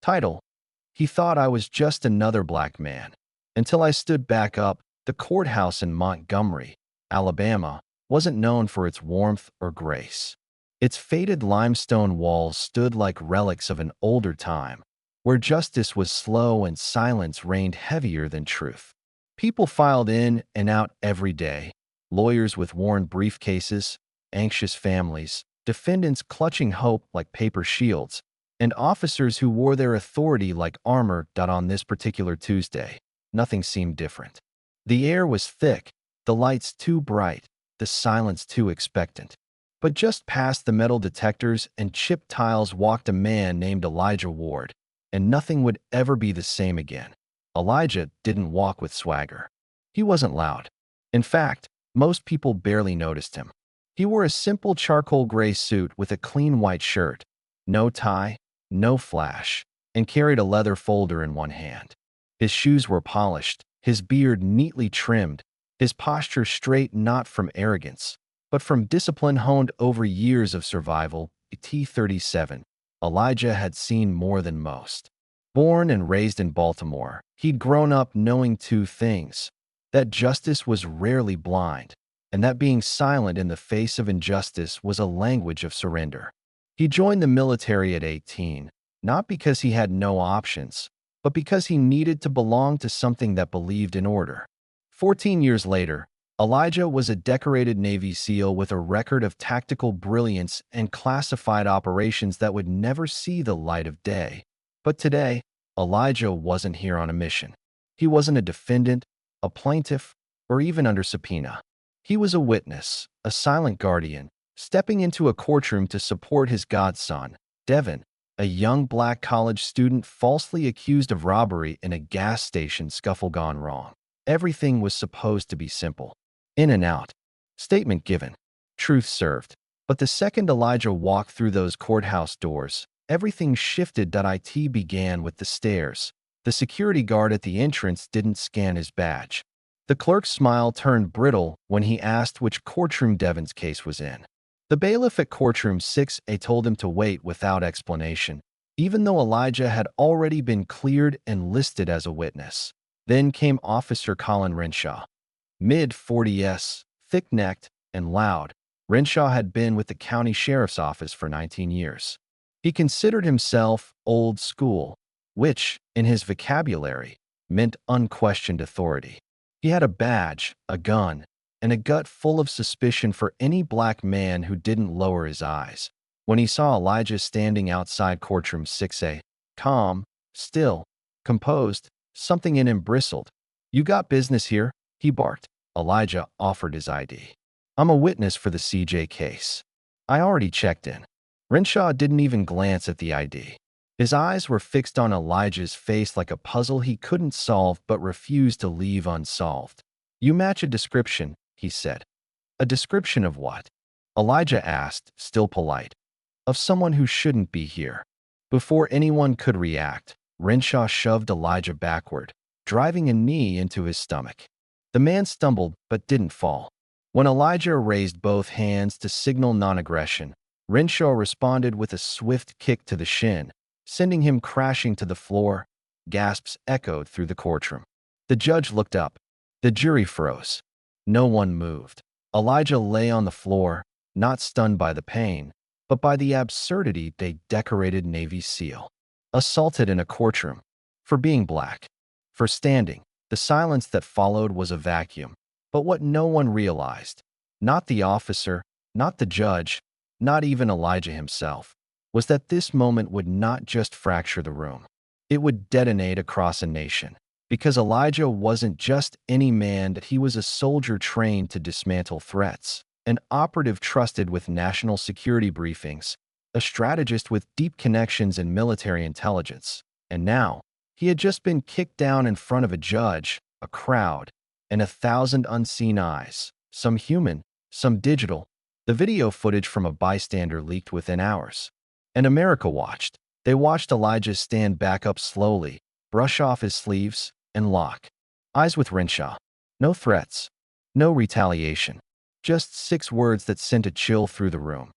Title: He thought I was just another black man. Until I stood back up. The courthouse in Montgomery, Alabama, wasn't known for its warmth or grace. Its faded limestone walls stood like relics of an older time, where justice was slow and silence reigned heavier than truth. People filed in and out every day, lawyers with worn briefcases, anxious families, defendants clutching hope like paper shields, and officers who wore their authority like armor. On this particular Tuesday, nothing seemed different. The air was thick, the lights too bright, the silence too expectant. But just past the metal detectors and chipped tiles walked a man named Elijah Ward, and nothing would ever be the same again. Elijah didn't walk with swagger. He wasn't loud. In fact, most people barely noticed him. He wore a simple charcoal gray suit with a clean white shirt, no tie, no flash, and carried a leather folder in one hand. His shoes were polished, his beard neatly trimmed, his posture straight not from arrogance, but from discipline honed over years of survival. At 37, Elijah had seen more than most. Born and raised in Baltimore, he'd grown up knowing two things: that justice was rarely blind, and that being silent in the face of injustice was a language of surrender. He joined the military at 18, not because he had no options, but because he needed to belong to something that believed in order. 14 years later, Elijah was a decorated Navy SEAL with a record of tactical brilliance and classified operations that would never see the light of day. But today, Elijah wasn't here on a mission. He wasn't a defendant, a plaintiff, or even under subpoena. He was a witness, a silent guardian, stepping into a courtroom to support his godson, Devin, a young black college student falsely accused of robbery in a gas station scuffle gone wrong. Everything was supposed to be simple. In and out. Statement given. Truth served. But the second Elijah walked through those courthouse doors, everything shifted. It began with the stairs. The security guard at the entrance didn't scan his badge. The clerk's smile turned brittle when he asked which courtroom Devin's case was in. The bailiff at courtroom 6A told him to wait without explanation, even though Elijah had already been cleared and listed as a witness. Then came Officer Colin Renshaw. Mid-40s, thick-necked, and loud, Renshaw had been with the county sheriff's office for 19 years. He considered himself old school, which, in his vocabulary, meant unquestioned authority. He had a badge, a gun, and a gut full of suspicion for any black man who didn't lower his eyes. When he saw Elijah standing outside courtroom 6A, calm, still, composed, something in him bristled. "You got business here?" he barked. Elijah offered his ID. "I'm a witness for the CJ case. I already checked in." Renshaw didn't even glance at the ID. His eyes were fixed on Elijah's face like a puzzle he couldn't solve but refused to leave unsolved. "You match a description," he said. "A description of what?" Elijah asked, still polite. "Of someone who shouldn't be here." Before anyone could react, Renshaw shoved Elijah backward, driving a knee into his stomach. The man stumbled but didn't fall. When Elijah raised both hands to signal non-aggression, Renshaw responded with a swift kick to the shin, sending him crashing to the floor. Gasps echoed through the courtroom. The judge looked up. The jury froze. No one moved. Elijah lay on the floor, not stunned by the pain, but by the absurdity. They decorated Navy SEAL. Assaulted in a courtroom. For being black. For standing. The silence that followed was a vacuum. But what no one realized, not the officer, not the judge, not even Elijah himself, was that this moment would not just fracture the room. It would detonate across a nation. Because Elijah wasn't just any man, that he was a soldier trained to dismantle threats, an operative trusted with national security briefings, a strategist with deep connections in military intelligence. And now, he had just been kicked down in front of a judge, a crowd, and 1,000 unseen eyes, some human, some digital. The video footage from a bystander leaked within hours. And America watched. They watched Elijah stand back up slowly, brush off his sleeves, and lock eyes with Renshaw. No threats, no retaliation, just 6 words that sent a chill through the room.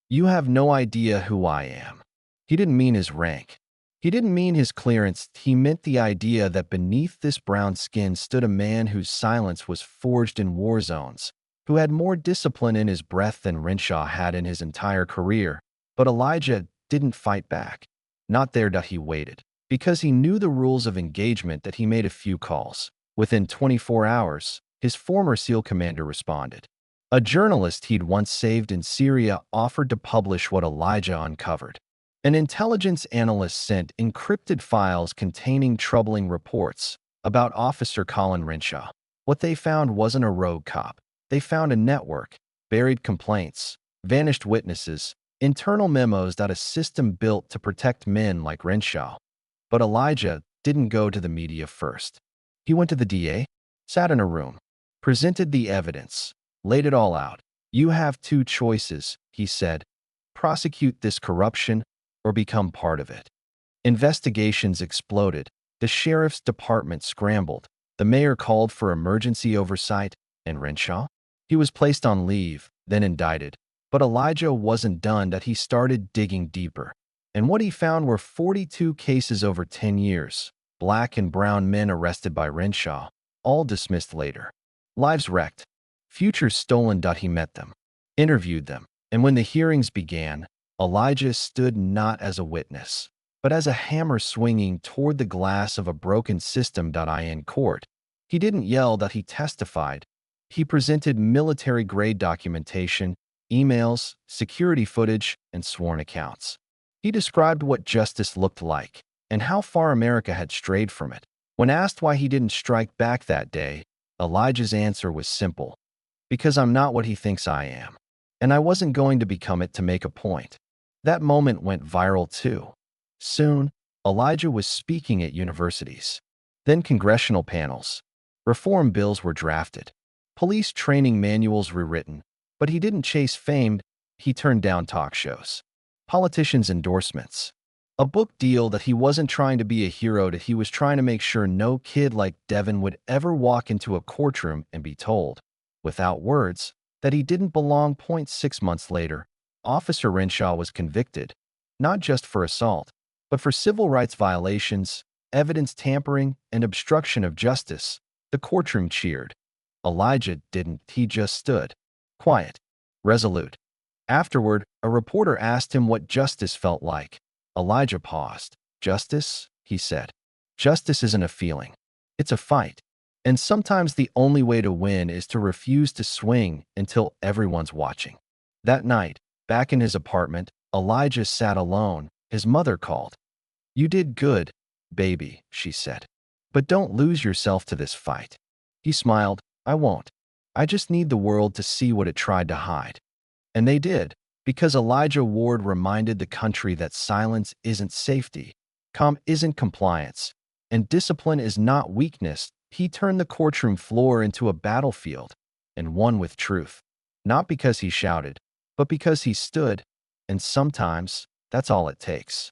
"You have no idea who I am." He didn't mean his rank. He didn't mean his clearance, he meant the idea that beneath this brown skin stood a man whose silence was forged in war zones, who had more discipline in his breath than Renshaw had in his entire career. But Elijah didn't fight back. Not there that he waited. Because he knew the rules of engagement that he made a few calls. Within 24 hours, his former SEAL commander responded. A journalist he'd once saved in Syria offered to publish what Elijah uncovered. An intelligence analyst sent encrypted files containing troubling reports about Officer Colin Renshaw. What they found wasn't a rogue cop. They found a network, buried complaints, vanished witnesses, internal memos that a system built to protect men like Renshaw. But Elijah didn't go to the media first. He went to the DA, sat in a room, presented the evidence, laid it all out. You have two choices, he said. Prosecute this corruption or become part of it. Investigations exploded. The sheriff's department scrambled. The mayor called for emergency oversight, and Renshaw? He was placed on leave, then indicted. But Elijah wasn't done that he started digging deeper. And what he found were 42 cases over 10 years. Black and brown men arrested by Renshaw, all dismissed later. Lives wrecked. Futures stolen. He met them, interviewed them, and when the hearings began, Elijah stood not as a witness, but as a hammer swinging toward the glass of a broken system. In court, he didn't yell that he testified. He presented military-grade documentation, emails, security footage, and sworn accounts. He described what justice looked like and how far America had strayed from it. When asked why he didn't strike back that day, Elijah's answer was simple. Because I'm not what he thinks I am. And I wasn't going to become it to make a point. That moment went viral too. Soon, Elijah was speaking at universities. Then congressional panels. Reform bills were drafted. Police training manuals rewritten. But he didn't chase fame, he turned down talk shows. Politicians' endorsements. A book deal that he wasn't trying to be a hero, that he was trying to make sure no kid like Devin would ever walk into a courtroom and be told, without words, that he didn't belong. 6 months later, Officer Renshaw was convicted, not just for assault, but for civil rights violations, evidence tampering, and obstruction of justice. The courtroom cheered. Elijah didn't. He just stood, quiet, resolute. Afterward, a reporter asked him what justice felt like. Elijah paused. Justice, he said. Justice isn't a feeling. It's a fight. And sometimes the only way to win is to refuse to swing until everyone's watching. That night, back in his apartment, Elijah sat alone. His mother called. You did good, baby, she said. But don't lose yourself to this fight. He smiled. I won't. I just need the world to see what it tried to hide. And they did, because Elijah Ward reminded the country that silence isn't safety, calm isn't compliance, and discipline is not weakness. He turned the courtroom floor into a battlefield and won with truth. Not because he shouted, but because he stood, and sometimes that's all it takes.